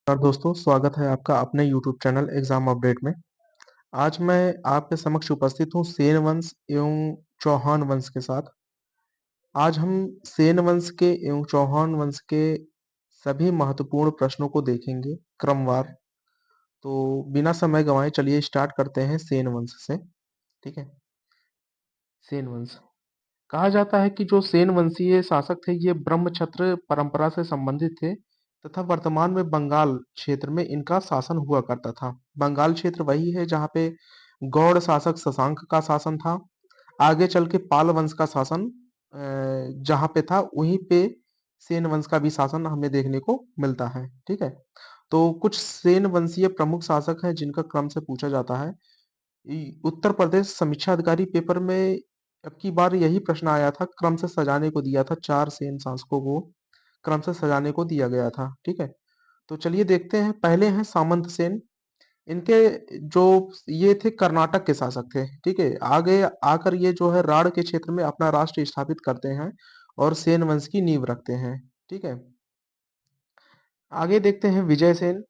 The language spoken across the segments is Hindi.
नमस्कार दोस्तों, स्वागत है आपका अपने यूट्यूब चैनल एग्जाम अपडेट में। आज मैं आपके समक्ष उपस्थित हूँ सेन वंश एवं चौहान वंश के साथ। आज हम सेन वंश के एवं चौहान वंश के सभी महत्वपूर्ण प्रश्नों को देखेंगे क्रमवार। तो बिना समय गंवाए चलिए स्टार्ट करते हैं सेन वंश से। ठीक है। सेन वंश कहा जाता है कि जो सेन वंशीय शासक थे ये ब्रह्मक्षत्र परंपरा से संबंधित थे तथा वर्तमान में बंगाल क्षेत्र में इनका शासन हुआ करता था। बंगाल क्षेत्र वही है जहाँ पे गौड़ शासक शशांक का शासन था। आगे चल के पाल वंश का शासन जहाँ पे था वहीं पे सेन वंश का भी शासन हमें देखने को मिलता है। ठीक है। तो कुछ सेन वंशीय प्रमुख शासक हैं जिनका क्रम से पूछा जाता है। उत्तर प्रदेश समीक्षा अधिकारी पेपर में अब की बार यही प्रश्न आया था, क्रम से सजाने को दिया था, चार सेन शासकों को क्रम से सजाने को दिया गया था। ठीक है। तो चलिए देखते हैं। पहले हैं सामंत सेन। इनके जो ये थे कर्नाटक के शासक थे। ठीक है। आगे आकर ये जो है राढ़ के क्षेत्र में अपना राष्ट्र स्थापित करते हैं और सेन वंश की नींव रखते हैं। ठीक है। आगे देखते हैं विजय सेन।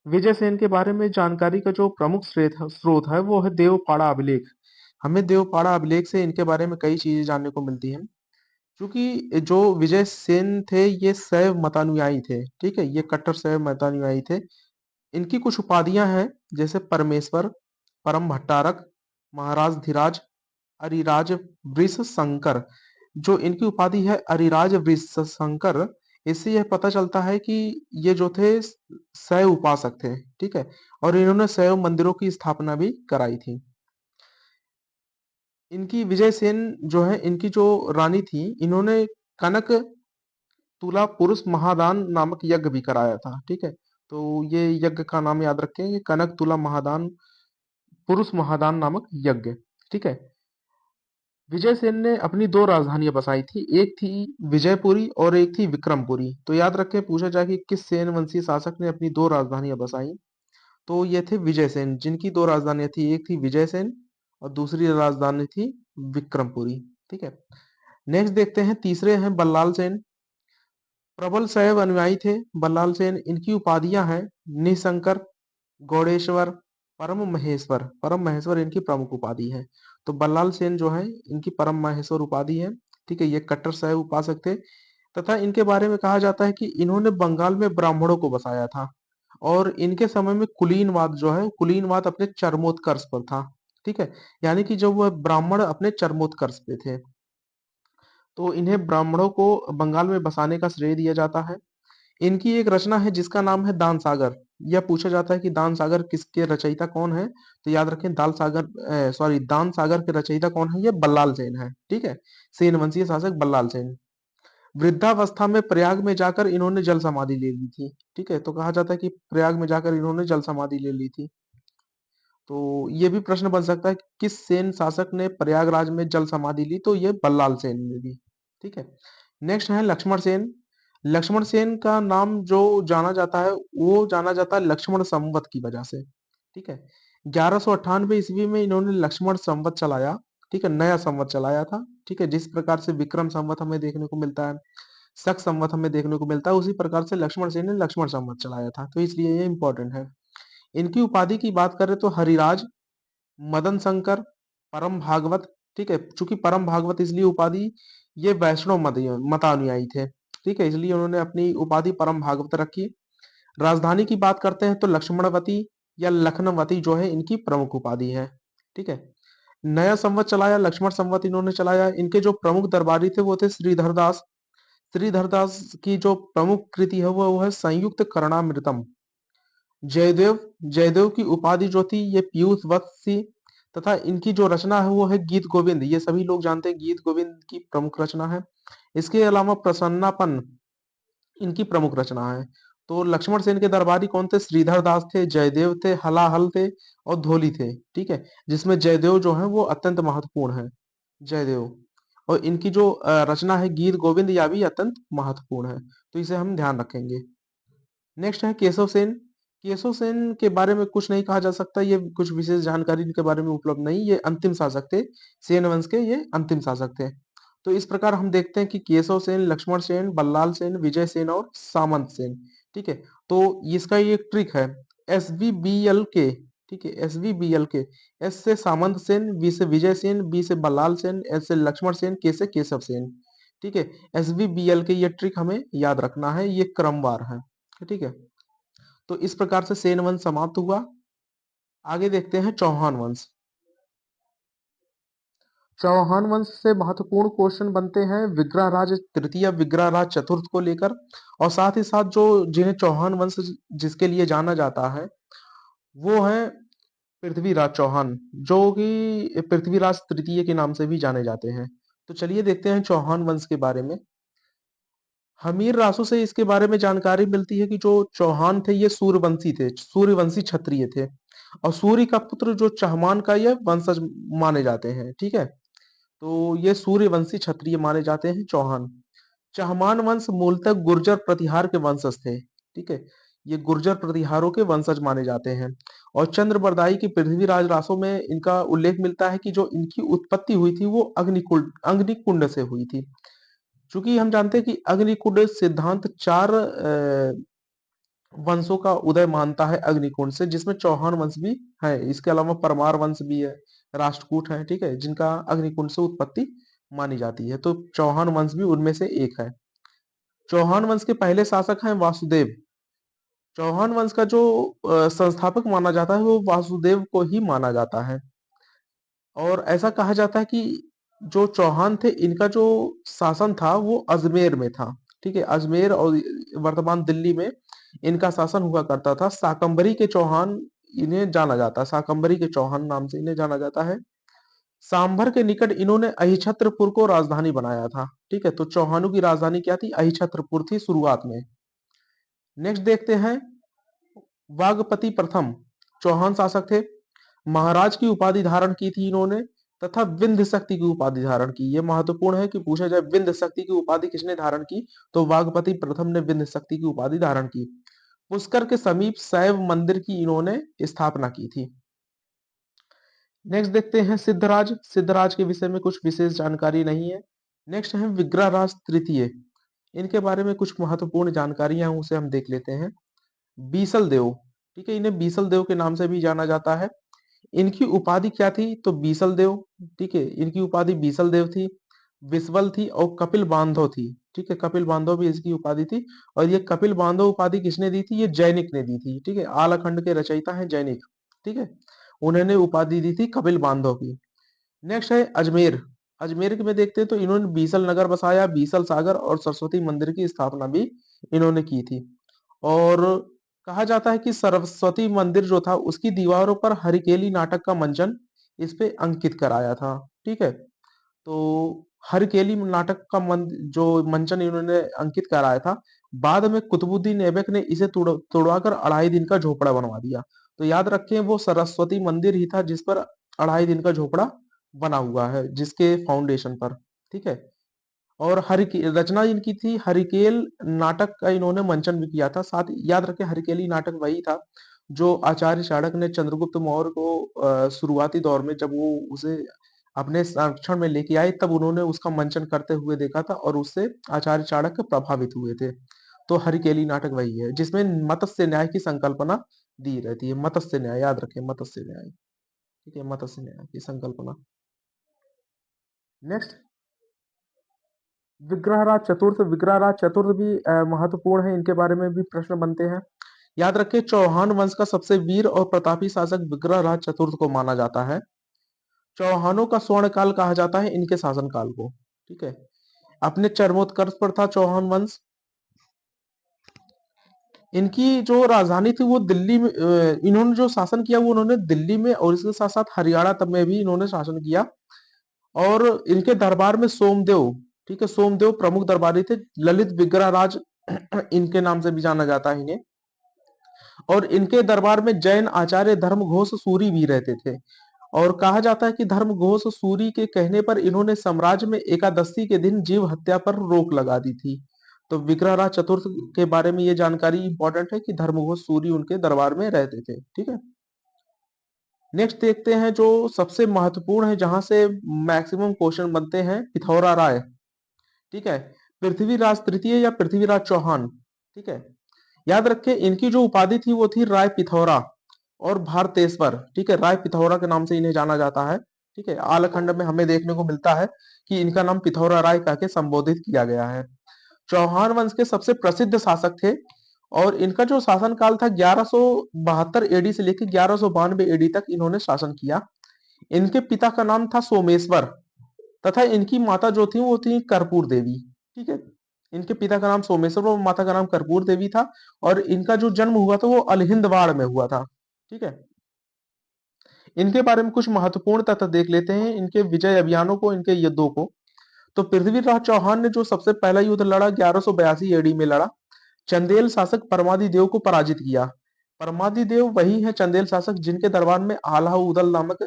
विजय सेन के बारे में जानकारी का जो प्रमुख स्रोत है वो है देवपाड़ा अभिलेख। हमें देवपाड़ा अभिलेख से इनके बारे में कई चीजें जानने को मिलती हैं। क्योंकि जो विजय सेन थे ये शैव मतानुयायी थे। ठीक है। ये कट्टर शैव मतानुयायी थे। इनकी कुछ उपाधियां हैं जैसे परमेश्वर, परम भट्टारक, महाराज धीराज, अरिराज वृष शंकर। जो इनकी उपाधि है अरिराज वृष शंकर, इससे यह पता चलता है कि ये जो थे शैव उपासक थे। ठीक है। और इन्होंने शैव मंदिरों की स्थापना भी कराई थी। इनकी विजय सेन जो है इनकी जो रानी थी इन्होंने कनक तुला पुरुष महादान नामक यज्ञ भी कराया था। ठीक है। तो ये यज्ञ का नाम याद रखें, ये कनक तुला महादान पुरुष महादान नामक यज्ञ। ठीक है। विजय सेन ने अपनी दो राजधानियां बसाई थी, एक थी विजयपुरी और एक थी विक्रमपुरी। तो याद रखें, पूछा जाए कि किस सेन वंशी शासक ने अपनी दो राजधानियां बसाई, तो ये थे विजय सेन, जिनकी दो राजधानियां थी, एक थी विजय सेन और दूसरी राजधानी थी विक्रमपुरी। ठीक है। नेक्स्ट देखते हैं, तीसरे हैं बल्लाल सेन। प्रबल शैव अनुयायी थे बल्लाल सेन। इनकी उपाधियां हैं निशंकर, गौड़ेश्वर, परम महेश्वर इनकी प्रमुख उपाधि है। तो बल्लाल सेन जो है इनकी परम महेश्वर उपाधि है। ठीक है। ये कट्टर शैव उपासक थे तथा इनके बारे में कहा जाता है कि इन्होंने बंगाल में ब्राह्मणों को बसाया था और इनके समय में कुलीनवाद जो है कुलीनवाद अपने चरमोत्कर्ष पर था। ठीक है। यानी कि जब वह ब्राह्मण अपने चरमोत्कर्ष पे थे तो इन्हें ब्राह्मणों को बंगाल में बसाने का श्रेय दिया जाता है। इनकी एक रचना है जिसका नाम है दान सागर। यह पूछा जाता है कि दान सागर किसके रचयिता कौन है, तो याद रखें दान सागर के रचयिता कौन है, ये बल्लाल सेन है। ठीक है। सेन वंशीय शासक बल्लाल सेन। वृद्धावस्था में प्रयाग में जाकर इन्होंने जल समाधि ले ली थी। ठीक है। तो कहा जाता है कि प्रयाग में जाकर इन्होंने जल समाधि ले ली थी। तो ये भी प्रश्न बन सकता है कि किस सेन शासक ने प्रयागराज में जल समाधि ली, तो ये बल्लाल सेन ने ली। ठीक है। नेक्स्ट है लक्ष्मण सेन। लक्ष्मण सेन का नाम जो जाना जाता है वो जाना जाता है लक्ष्मण संवत की वजह से। ठीक है। 1198 ईस्वी में इन्होंने लक्ष्मण संवत चलाया। ठीक है। नया संवत चलाया था। ठीक है। जिस प्रकार से विक्रम संवत हमें देखने को मिलता है, शक संवत हमें देखने को मिलता है, उसी प्रकार से लक्ष्मण सेन ने लक्ष्मण संवत चलाया था, तो इसलिए ये इंपॉर्टेंट है। इनकी उपाधि की बात करें तो हरिराज, मदन शंकर, परम भागवत। ठीक है। चूंकि परम भागवत इसलिए उपाधि, ये वैष्णव मतानुयायी थे। ठीक है। इसलिए उन्होंने अपनी उपाधि परम भागवत रखी। राजधानी की बात करते हैं तो लक्ष्मणवती या लखनवती जो है इनकी प्रमुख उपाधि है। ठीक है। नया संवत चलाया, लक्ष्मण संवत इन्होंने चलाया। इनके जो प्रमुख दरबारी थे वो थे श्रीधर दास। श्रीधर दास की जो प्रमुख कृति है वो है संयुक्त करणामृतम। जयदेव, जयदेव की उपाधि जो थी ये पीयूष वत्स थी तथा इनकी जो रचना है वो है गीत गोविंद। ये सभी लोग जानते हैं गीत गोविंद की प्रमुख रचना है। इसके अलावा प्रसन्नापन इनकी प्रमुख रचना है। तो लक्ष्मण सेन के दरबारी कौन थे? श्रीधर दास थे, जयदेव थे, हलाहल थे और धोली थे। ठीक है। जिसमें जयदेव जो है वो अत्यंत महत्वपूर्ण है। जयदेव और इनकी जो रचना है गीत गोविंद, यह भी अत्यंत महत्वपूर्ण है, तो इसे हम ध्यान रखेंगे। नेक्स्ट है केशव सेन। केशव सेन के बारे में कुछ नहीं कहा जा सकता, ये कुछ विशेष जानकारी इनके बारे में उपलब्ध नहीं। ये अंतिम शासक थे सेन वंश के, ये अंतिम शासक थे। तो इस प्रकार हम देखते हैं कि केशव सेन, लक्ष्मण सेन, बल्लाल सेन, विजय सेन और सामंत सेन। ठीक है। तो इसका ये ट्रिक है, SVBLK, ठीक है, SVBLK। एस से सामंत सेन, बी से विजय सेन, बी से बल्लाल सेन, एस से लक्ष्मण सेन, के से केशव सेन। ठीक है, SVBLK ये ट्रिक हमें याद रखना है, ये क्रमवार है। ठीक है, तो इस प्रकार से सेन वंश समाप्त हुआ। आगे देखते हैं चौहान वंश। चौहान वंश से महत्वपूर्ण क्वेश्चन बनते हैं विग्रहराज तृतीय, विग्रहराज चतुर्थ को लेकर, और साथ ही साथ जो जिन्हें चौहान वंश जिसके लिए जाना जाता है वो है पृथ्वीराज चौहान, जो कि पृथ्वीराज तृतीय के नाम से भी जाने जाते हैं। तो चलिए देखते हैं चौहान वंश के बारे में। हमीर रासो से इसके बारे में जानकारी मिलती है कि जो चौहान थे ये सूर्यवंशी थे, सूर्यवंशी क्षत्रिय थे, और सूर्य का पुत्र जो चहमान का ये वंशज माने जाते हैं। ठीक है, तो ये सूर्यवंशी क्षत्रिय माने जाते हैं चौहान। चहमान वंश मूलतः गुर्जर प्रतिहार के वंशज थे। ठीक है, ये गुर्जर प्रतिहारों के वंशज माने जाते हैं। और चंद्रबरदाई की पृथ्वीराज रासो में इनका उल्लेख मिलता है कि जो इनकी उत्पत्ति हुई थी वो अग्निकुंड से हुई थी। चूंकि हम जानते हैं कि अग्निकुंड सिद्धांत चार वंशों का उदय मानता है अग्निकुंड से, जिसमें चौहान वंश भी है, इसके अलावा परमार वंश भी है, राष्ट्रकूट है, ठीक है, जिनका अग्निकुंड से उत्पत्ति मानी जाती है। तो चौहान वंश भी उनमें से एक है। चौहान वंश के पहले शासक हैं वासुदेव। चौहान वंश का जो संस्थापक माना जाता है वो वासुदेव को ही माना जाता है। और ऐसा कहा जाता है कि जो चौहान थे इनका जो शासन था वो अजमेर में था। ठीक है, अजमेर और वर्तमान दिल्ली में इनका शासन हुआ करता था। शाकंभरी के चौहान इन्हें जाना जाता है, शाकंभरी के चौहान नाम से इन्हें जाना जाता है। सांभर के निकट इन्होंने अहिछत्रपुर को राजधानी बनाया था। ठीक है, तो चौहानों की राजधानी क्या थी? अहिछत्रपुर थी शुरुआत में। नेक्स्ट देखते हैं वागपति प्रथम, चौहान शासक थे। महाराज की उपाधि धारण की थी इन्होंने, तथा विंध्य शक्ति की उपाधि धारण की। यह महत्वपूर्ण है कि पूछा जाए विंध्य शक्ति की उपाधि किसने धारण की, तो वागपति प्रथम ने विंध्य शक्ति की उपाधि धारण की। पुष्कर के समीप शैव मंदिर की इन्होंने स्थापना की थी। नेक्स्ट देखते हैं सिद्धराज। सिद्धराज के विषय में कुछ विशेष जानकारी नहीं है। नेक्स्ट है विग्रहराज तृतीय। इनके बारे में कुछ महत्वपूर्ण जानकारियां हैं, उसे हम देख लेते हैं। बीसल देव, ठीक है, इन्हें बीसल देव के नाम से भी जाना जाता है। इनकी उपाधि क्या थी? तो बीसल देव। ठीक है, इनकी उपाधि बीसल देव थी, बिस्वल थी और कपिल बांधव थी। ठीक है, कपिल बांधव भी इसकी उपाधि थी। और ये कपिल बांधव उपाधि किसने दी थी? ये जैनिक ने दी थी। ठीक है, आलाखंड के रचयिता हैं जैनिक। ठीक है, उन्होंने उपाधि दी थी कपिल बांधव की। नेक्स्ट है अजमेर। अजमेर में देखते हैं तो इन्होंने बीसल नगर बसाया, बीसल सागर और सरस्वती मंदिर की स्थापना भी इन्होंने की थी। और कहा जाता है कि सरस्वती मंदिर जो था उसकी दीवारों पर हरिकेली नाटक का मंचन इस पे अंकित कराया था। ठीक है, तो हरकेली नाटक का जो मंचन इन्होंने अंकित कराया था, बाद में कुतुबुद्दीन ऐबक ने इसे तोड़वाकर 2.5 दिन का झोपड़ा बनवा दिया। तो याद रखें वो सरस्वती मंदिर ही था जिस पर 2.5 दिन का झोपड़ा बना हुआ है, जिसके फाउंडेशन पर। ठीक है, और हरिके रचना इनकी थी हरिकेल नाटक का, इन्होंने मंचन भी किया था। साथ ही याद रखें हरिकेली नाटक वही था जो आचार्य चाणक्य ने चंद्रगुप्त मौर्य को शुरुआती दौर में जब वो उसे अपने संरक्षण में लेके आए तब उन्होंने उसका मंचन करते हुए देखा था और उससे आचार्य चाणक्य प्रभावित हुए थे। तो हरिकेली नाटक वही है जिसमें मत्स्य न्याय की संकल्पना दी रहती है। मत्स्य न्याय याद रखें, मत्स्य न्याय। ठीक है, मत्स्य न्याय की संकल्पना। नेक्स्ट विग्रहराज चतुर्थ। विग्रहराज चतुर्थ भी महत्वपूर्ण है, इनके बारे में भी प्रश्न बनते हैं। याद रखें चौहान वंश का सबसे वीर और प्रतापी शासक विग्रहराज चतुर्थ को माना जाता है। चौहानों का स्वर्ण काल कहा जाता है इनके शासन काल को। ठीक है, अपने चरमोत्कर्ष पर था चौहान वंश। इनकी जो राजधानी थी वो दिल्ली में, इन्होंने जो शासन किया वो उन्होंने दिल्ली में और इसके साथ साथ हरियाणा तब में भी इन्होंने शासन किया। और इनके दरबार में सोमदेव, ठीक है, सोमदेव प्रमुख दरबारी थे। ललित विग्रहराज इनके नाम से भी जाना जाता है इन्हें। और इनके दरबार में जैन आचार्य धर्मघोष सूरी भी रहते थे। और कहा जाता है कि धर्मघोष सूरी के कहने पर इन्होंने साम्राज्य में एकादशी के दिन जीव हत्या पर रोक लगा दी थी। तो विग्रहराज चतुर्थ के बारे में ये जानकारी इंपॉर्टेंट है कि धर्मघोष सूरी उनके दरबार में रहते थे। ठीक है, नेक्स्ट देखते हैं जो सबसे महत्वपूर्ण है, जहां से मैक्सिमम क्वेश्चन बनते हैं, पिथौरा राय। ठीक है, पृथ्वीराज तृतीय या पृथ्वीराज चौहान। ठीक है, याद रखें इनकी जो उपाधि थी वो थी राय पिथौरा और भारतेश्वर, ठीक है। राय पिथौरा के नाम से इन्हें जाना जाता है, ठीक है। आलखंड में हमें देखने को मिलता है कि इनका नाम पिथौरा राय कह के संबोधित किया गया है। चौहान वंश के सबसे प्रसिद्ध शासक थे और इनका जो शासन काल था 1172 एडी से लेकर 1192 एडी तक इन्होंने शासन किया। इनके पिता का नाम था सोमेश्वर तथा इनकी माता जो थी वो थी कर्पूर देवी, ठीक है। इनके पिता का नाम सोमेश्वर और माता का नाम कर्पूर देवी था और इनका जो जन्म हुआ था वो अलहिंदवाड़ में हुआ था, ठीक है। इनके बारे में कुछ महत्वपूर्ण तथ्य देख लेते हैं, इनके विजय अभियानों को, इनके युद्धों को। तो पृथ्वीराज चौहान ने जो सबसे पहला युद्ध लड़ा 1182 एडी में लड़ा, चंदेल शासक परमादिदेव को पराजित किया। परमादिदेव वही है चंदेल शासक जिनके दरबार में आल्हा उदल नामक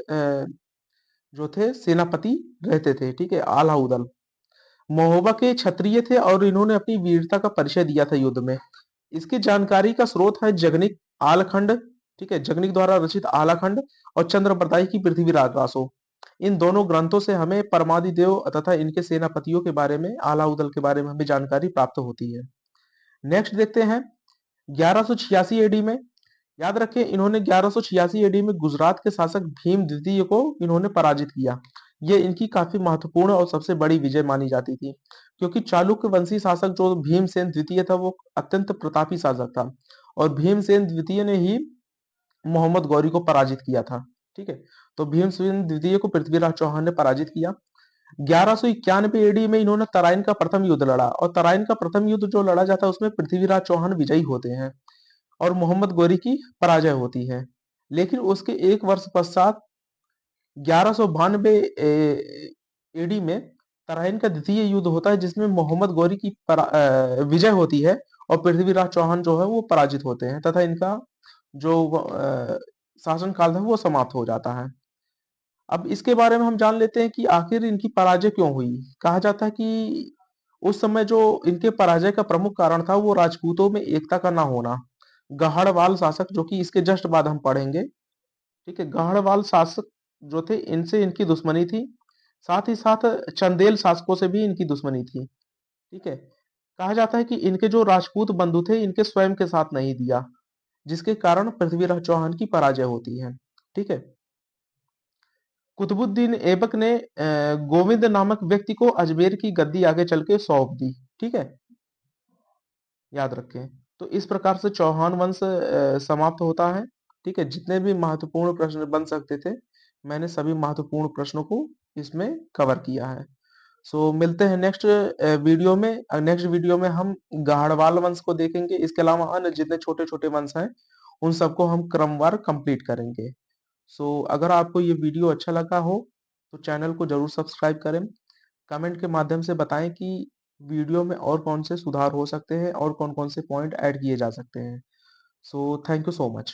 जो थे सेनापति रहते थे, ठीक है। आल्हा उदल महोबा के क्षत्रिय थे और इन्होंने अपनी वीरता का परिचय दिया था युद्ध में। इसकी जानकारी का स्रोत है जगनिक आलखंड, ठीक है। जगनिक द्वारा रचित आलाखंड और चंद्रप्रदाय की पृथ्वीराज रासो। इन दोनों ग्रंथों से हमें परमादिदेव तथा इनके सेनापतियों के बारे में, आला उदल के बारे में हमें जानकारी प्राप्त होती है। नेक्स्ट देखते हैं 1186 एडी में। याद रखें इन्होंने 1186 एडी में गुजरात के शासक भीम द्वितीय को इन्होंने पराजित किया। ये इनकी काफी महत्वपूर्ण और सबसे बड़ी विजय मानी जाती थी, क्योंकि चालुक्य वंशी शासक जो भीमसेन द्वितीय था वो अत्यंत प्रतापी शासक था और भीमसेन द्वितीय ने ही मोहम्मद गौरी को पराजित किया था, ठीक है। तो भीमसेन द्वितीय को पृथ्वीराज चौहान ने पराजित किया। 1191 एडी में इन्होंने तराइन का प्रथम युद्ध लड़ा और तराइन का प्रथम युद्ध जो लड़ा जाता है उसमें पृथ्वीराज चौहान विजयी होते हैं और मोहम्मद गौरी की पराजय होती है। लेकिन उसके एक वर्ष पश्चात 1192 एडी में तराइन का द्वितीय युद्ध होता है जिसमें मोहम्मद गौरी की विजय होती है और पृथ्वीराज चौहान जो है वो पराजित होते हैं तथा इनका जो शासन काल था वो समाप्त हो जाता है। अब इसके बारे में हम जान लेते हैं कि आखिर इनकी पराजय क्यों हुई। कहा जाता है कि उस समय जो इनके पराजय का प्रमुख कारण था वो राजपूतों में एकता का ना होना। गढ़वाल शासक जो कि इसके जस्ट बाद हम पढ़ेंगे, ठीक है। गढ़वाल शासक जो थे इनसे इनकी दुश्मनी थी, साथ ही साथ चंदेल शासकों से भी इनकी दुश्मनी थी, ठीक है। कहा जाता है कि इनके जो राजपूत बंधु थे इनके स्वयं के साथ नहीं दिया, जिसके कारण पृथ्वीराज चौहान की पराजय होती है, ठीक है। कुतुबुद्दीन ऐबक ने गोविंद नामक व्यक्ति को अजमेर की गद्दी आगे चल के सौंप दी, ठीक है। याद रखें। तो इस प्रकार से चौहान वंश समाप्त होता है, ठीक है। जितने भी महत्वपूर्ण प्रश्न बन सकते थे मैंने सभी महत्वपूर्ण प्रश्नों को इसमें कवर किया है। सो मिलते हैं नेक्स्ट वीडियो में। नेक्स्ट वीडियो में हम गाहड़वाल वंश को देखेंगे, इसके अलावा अन्य जितने छोटे छोटे वंश हैं उन सबको हम क्रमवार कंप्लीट करेंगे। सो अगर आपको ये वीडियो अच्छा लगा हो तो चैनल को जरूर सब्सक्राइब करें। कमेंट के माध्यम से बताएं कि वीडियो में और कौन से सुधार हो सकते हैं और कौन कौन से पॉइंट ऐड किए जा सकते हैं। So thank you so much.